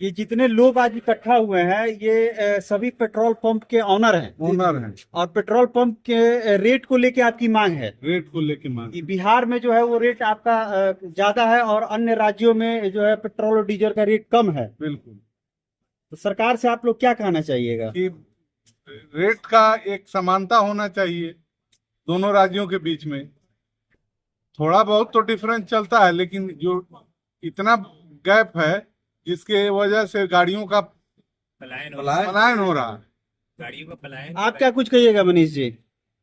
ये जितने लोग आज इकट्ठा हुए हैं ये सभी पेट्रोल पंप के ऑनर हैं। ओनर है। और पेट्रोल पंप के रेट को लेके आपकी मांग है। रेट को लेके मांग। कि बिहार में जो है वो रेट आपका ज्यादा है और अन्य राज्यों में जो है पेट्रोल और डीजल का रेट कम है। बिल्कुल। तो सरकार से आप लोग क्या कहना चाहिएगा? कि रेट का एक समानता होना चाहिए दोनों राज्यों के बीच में। थोड़ा बहुत तो डिफरेंस चलता है, लेकिन जो इतना गैप है जिसके वजह से गाड़ियों का पलायन हो रहा है। गाड़ियों का पलायन। आप क्या कुछ कहिएगा मनीष जी?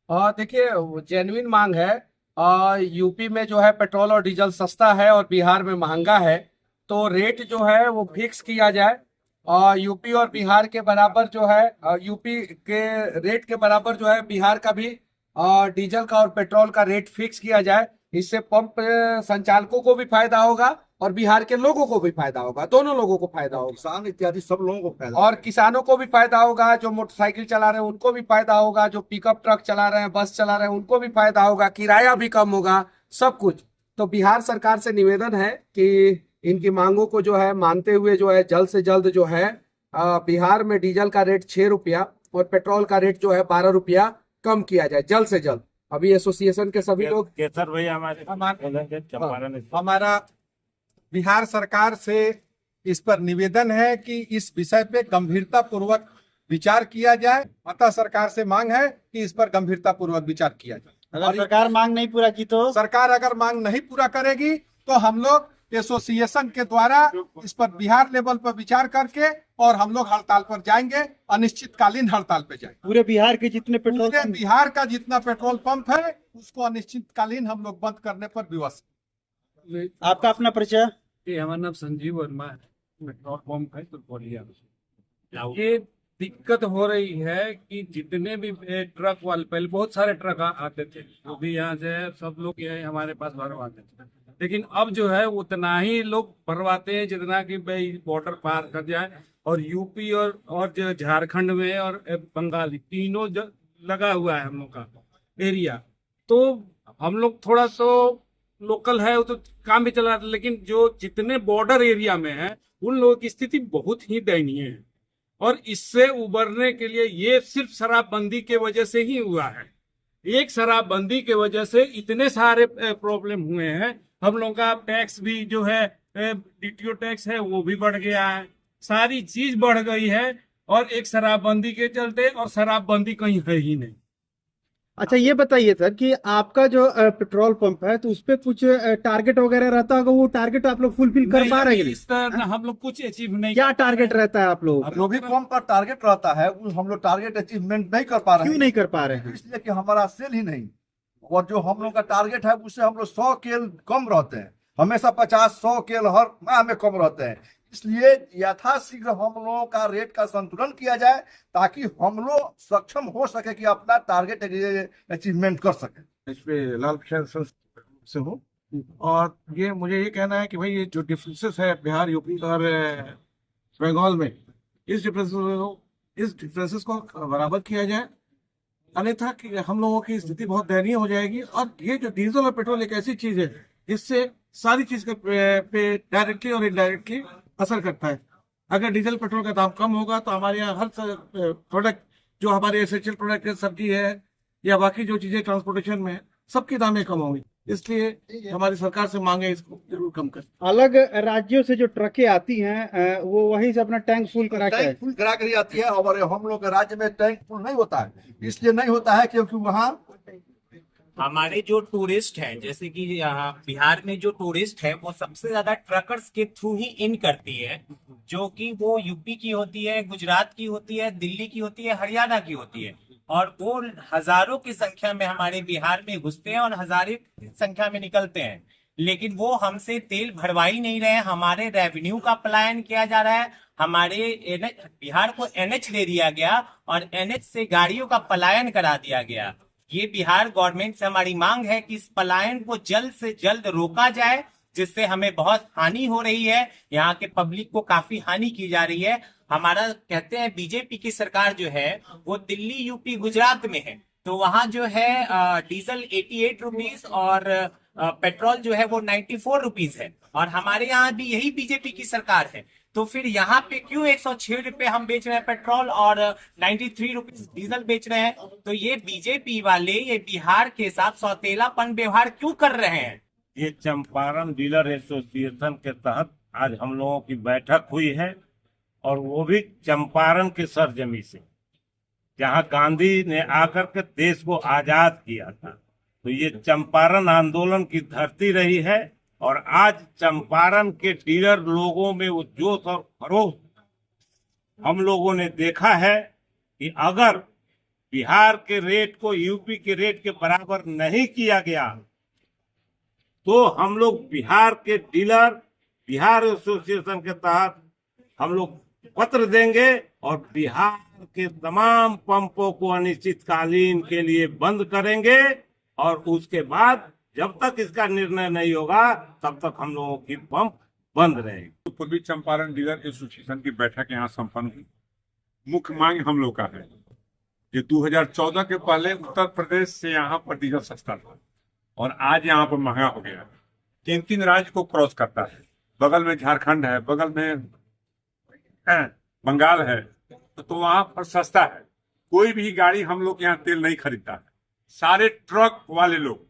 देखिए, जेन्युइन मांग है। यूपी में जो है पेट्रोल और डीजल सस्ता है और बिहार में महंगा है, तो रेट जो है वो फिक्स किया जाए। और यूपी और बिहार के बराबर जो है, यूपी के रेट के बराबर जो है बिहार का भी डीजल का और पेट्रोल का रेट फिक्स किया जाए। इससे पंप संचालकों को भी फायदा होगा और बिहार के लोगों को भी फायदा होगा, दोनों लोगों को फायदा होगा। किसान इत्यादि सब लोगों को फायदा और किसानों को भी फायदा होगा, जो मोटरसाइकिल चला रहे हैं उनको भी फायदा होगा, जो पिकअप ट्रक चला रहे हैं, बस चला रहे हैं उनको भी फायदा होगा, किराया भी कम होगा, सब कुछ। तो बिहार सरकार से निवेदन है कि इनकी मांगों को जो है मानते हुए जो है जल्द से जल्द जो है बिहार में डीजल का रेट 6 रुपया और पेट्रोल का रेट जो है 12 रुपया कम किया जाए जल्द से जल्द। अभी एसोसिएशन के सभी लोग केसर भाई हमारा बिहार सरकार से इस पर निवेदन है कि इस विषय पे गंभीरता पूर्वक विचार किया जाए। अतः सरकार से मांग है कि इस पर गंभीरता पूर्वक विचार किया जाए। अगर सरकार मांग नहीं पूरा की तो? सरकार अगर मांग नहीं पूरा करेगी तो हम लोग एसोसिएशन के द्वारा इस पर बिहार लेवल पर विचार करके और हम लोग हड़ताल पर जाएंगे, अनिश्चितकालीन हड़ताल पे जाएंगे। पूरे बिहार के जितने पेट्रोल पूरे बिहार का जितना पेट्रोल पंप है उसको अनिश्चितकालीन हम लोग बंद करने पर विवश। आपका अपना परिचय? हमारा नाम संजीव वर्मा है, पेट्रोल पंप है तो बोलिए। ये दिक्कत हो रही है कि जितने भी ट्रक वाले, पहले बहुत सारे ट्रक आते थे, वो भी यहाँ से सब लोग ये हमारे पास भरवाते थे, लेकिन अब जो है उतना ही लोग भरवाते हैं जितना कि भाई बॉर्डर पार कर जाए। और यूपी और जो झारखंड में और बंगाली तीनों लगा हुआ है हम लोग का एरिया, तो हम लोग थोड़ा तो लोकल है वो तो काम भी चला रहा है, लेकिन जो जितने बॉर्डर एरिया में है उन लोगों की स्थिति बहुत ही दयनीय है। और इससे उबरने के लिए ये सिर्फ शराबबंदी के वजह से ही हुआ है। एक शराबबंदी के वजह से इतने सारे प्रॉब्लम हुए हैं। हम लोगों का टैक्स भी जो है डीटीओ टैक्स है वो भी बढ़ गया है, सारी चीज बढ़ गई है और एक शराबबंदी के चलते, और शराबबंदी कहीं है ही नहीं। अच्छा ये बताइए सर कि आपका जो पेट्रोल पंप है तो उस पे कुछ टारगेट वगैरह रहता होगा, वो टारगेट आप लोग फुलफिल कर पा रहे हैं? इस तरह हम लोग कुछ अचीव नहीं। क्या टारगेट रहता है आप लोग? जो भी पंप पर टारगेट रहता है वो हम लोग टारगेट अचीवमेंट नहीं कर पा रहे क्यों हैं। नहीं कर पा रहे हैं? इसलिए कि हमारा सेल ही नहीं, और जो हम लोग का टारगेट है उससे हम लोग 100 केल कम रहते हैं। हमेशा 50-100 केल हर माह में कम रहते हैं। इसलिए यथाशीघ्र हम लोगों का रेट का संतुलन किया जाए ताकि हम लोग सक्षम हो सके कि अपना टारगेट अचीवमेंट कर सके। इस पे लाल प्रसाद से हूँ, और ये मुझे ये कहना है कि भाई ये जो डिफरेंसेस है बिहार, यूपी और बंगाल में, इस डिफरेंसेस को बराबर किया जाए, अन्यथा कि हम लोगों की स्थिति बहुत दयनीय हो जाएगी। और ये जो डीजल और पेट्रोल एक ऐसी चीज है जिससे सारी चीज पे डायरेक्टली और इनडायरेक्टली असर करता है। अगर डीजल पेट्रोल का दाम कम होगा तो हमारे यहाँ हर प्रोडक्ट जो हमारे एसेंशियल प्रोडक्ट है, सब्जी है या बाकी जो चीजें ट्रांसपोर्टेशन में है, सबकी दामें कम होंगी। इसलिए हमारी सरकार से मांगे इसको जरूर कम कर। अलग राज्यों से जो ट्रकें आती हैं वो वहीं से अपना टैंक फुल करा के टैंक फुल करा कर आती है और हम लोग के राज्य में टैंक फुल नहीं होता है। इसलिए नहीं होता है क्योंकि वहाँ हमारे जो टूरिस्ट हैं, जैसे कि यहाँ बिहार में जो टूरिस्ट है वो सबसे ज्यादा ट्रकर्स के थ्रू ही इन करती है, जो कि वो यूपी की होती है, गुजरात की होती है, दिल्ली की होती है, हरियाणा की होती है। और वो हजारों की संख्या में हमारे बिहार में घुसते हैं और हजारों की संख्या में निकलते हैं, लेकिन वो हमसे तेल भरवा ही नहीं रहे। हमारे रेवेन्यू का पलायन किया जा रहा है। हमारे बिहार को एनएच दे दिया गया और एनएच से गाड़ियों का पलायन करा दिया गया। ये बिहार गवर्नमेंट से हमारी मांग है कि इस पलायन को जल्द से जल्द रोका जाए, जिससे हमें बहुत हानि हो रही है, यहाँ के पब्लिक को काफी हानि की जा रही है। हमारा कहते हैं बीजेपी की सरकार जो है वो दिल्ली, यूपी, गुजरात में है, तो वहां जो है डीजल 88 रुपीज और पेट्रोल जो है वो 94 रुपीज है। और हमारे यहाँ भी यही बीजेपी की सरकार है, तो फिर यहाँ पे क्यों 106 रुपए हम बेच रहे हैं पेट्रोल और 93 रुपीज डीजल बेच रहे हैं? तो ये बीजेपी वाले ये बिहार के साथ सौतेलापन व्यवहार क्यों कर रहे हैं? ये चंपारण डीलर एसोसिएशन के तहत आज हम लोगों की बैठक हुई है, और वो भी चंपारण के सरजमी से, जहां गांधी ने आकर के देश को आजाद किया था। तो ये चंपारण आंदोलन की धरती रही है, और आज चंपारण के डीलर लोगों में वो जोश और खरोश हम लोगों ने देखा है कि अगर बिहार के रेट को यूपी के रेट के बराबर नहीं किया गया तो हम लोग बिहार के डीलर, बिहार एसोसिएशन के तहत हम लोग पत्र देंगे और बिहार के तमाम पंपों को अनिश्चितकालीन के लिए बंद करेंगे, और उसके बाद जब तक इसका निर्णय नहीं होगा तब तक हम लोगों की पंप बंद रहेगी। पूर्वी चंपारण डीलर एसोसिएशन की बैठक यहाँ संपन्न हुई। मुख्य मांग हम लोग का है कि 2014 के पहले उत्तर प्रदेश से यहाँ पर डीजल सस्ता था और आज यहाँ पर महंगा हो गया है। 3 राज्य को क्रॉस करता है, बगल में झारखंड है, बगल में बंगाल है, तो वहां पर सस्ता है। कोई भी गाड़ी हम लोग यहाँ तेल नहीं खरीदता है। सारे ट्रक वाले लोग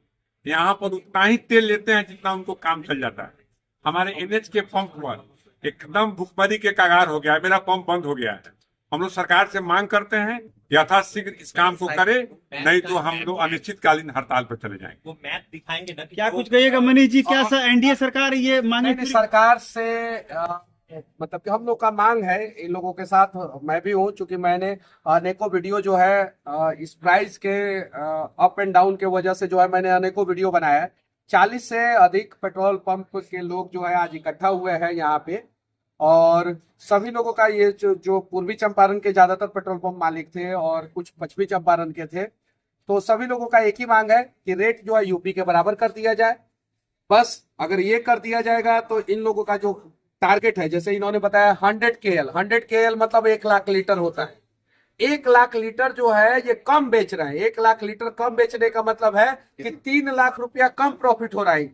यहाँ पर उतना ही तेल लेते हैं जितना उनको काम चल जाता है। हमारे एनएच के पंप पर एकदम भुखमरी के कगार हो गया है, मेरा पंप बंद हो गया है। हम लोग सरकार से मांग करते हैं यथाशीघ्र इस काम को करे, नहीं तो हम लोग अनिश्चितकालीन हड़ताल पर चले जाएंगे। वो मैप दिखाएंगे ना कि क्या कुछ कहिएगा मनीष जी? क्या एनडीए सरकार ये मांगे नहीं, सरकार से मतलब कि हम लोग का मांग है, इन लोगों के साथ मैं भी हूँ, क्योंकि मैंने अनेकों वीडियो जो है इस प्राइस के अप एंड डाउन के वजह से जो है मैंने अनेकों वीडियो बनाया है। 40 से अधिक पेट्रोल पंप के लोग जो है आज इकट्ठा हुए हैं यहाँ पे, और सभी लोगों का ये जो पूर्वी चंपारण के ज्यादातर पेट्रोल पंप मालिक थे और कुछ पश्चिमी चंपारण के थे, तो सभी लोगों का एक ही मांग है कि रेट जो है यूपी के बराबर कर दिया जाए। बस अगर ये कर दिया जाएगा तो इन लोगों का जो टारगेट है, जैसे इन्होंने बताया 100 KL मतलब 1 लाख लीटर होता है। 1 लाख लीटर जो है ये कम बेच रहे हैं। 1 लाख लीटर कम बेचने का मतलब है कि 3 लाख रुपया कम प्रॉफिट हो रहा है,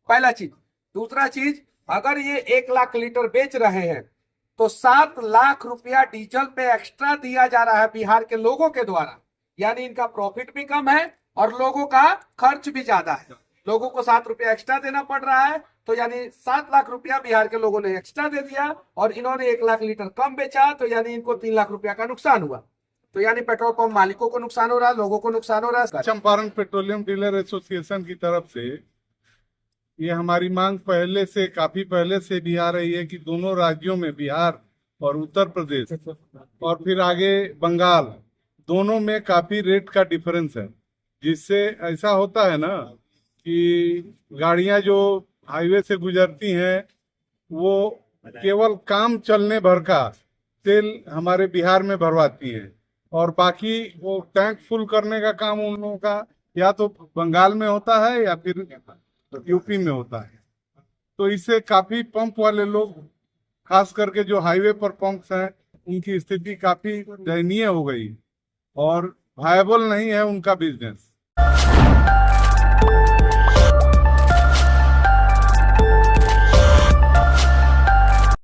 पहला चीज। दूसरा चीज, अगर ये 1 लाख लीटर बेच रहे हैं तो 7 लाख रुपया डीजल पे एक्स्ट्रा दिया जा रहा है बिहार के लोगों के द्वारा, यानी इनका प्रॉफिट भी कम है और लोगों का खर्च भी ज्यादा है। लोगों को 7 रुपया एक्स्ट्रा देना पड़ रहा है, तो यानी 7 लाख रुपया बिहार के लोगों ने एक्स्ट्रा दे दिया, और इन्होंने 1 लाख लीटर कम बेचा, तो यानी इनको 3 लाख रुपया का नुकसान हुआ। तो यानी पेट्रोल पंप मालिकों को नुकसान हो रहा है, लोगों को नुकसान हो रहा है। चंपारण पेट्रोलियम डीलर एसोसिएशन की तरफ से ये हमारी मांग काफी पहले से भी आ रही है कि दोनों राज्यों में, बिहार और उत्तर प्रदेश और फिर आगे बंगाल, दोनों में काफी रेट का डिफरेंस है, जिससे ऐसा होता है ना कि गाड़ियां जो हाईवे से गुजरती हैं वो केवल काम चलने भर का तेल हमारे बिहार में भरवाती हैं, और बाकी वो टैंक फुल करने का काम उन लोगों का या तो बंगाल में होता है या फिर यूपी में होता है। तो इससे काफी पंप वाले लोग, खास करके जो हाईवे पर पंप्स हैं, उनकी स्थिति काफी दयनीय हो गई और वायबल नहीं है उनका बिजनेस।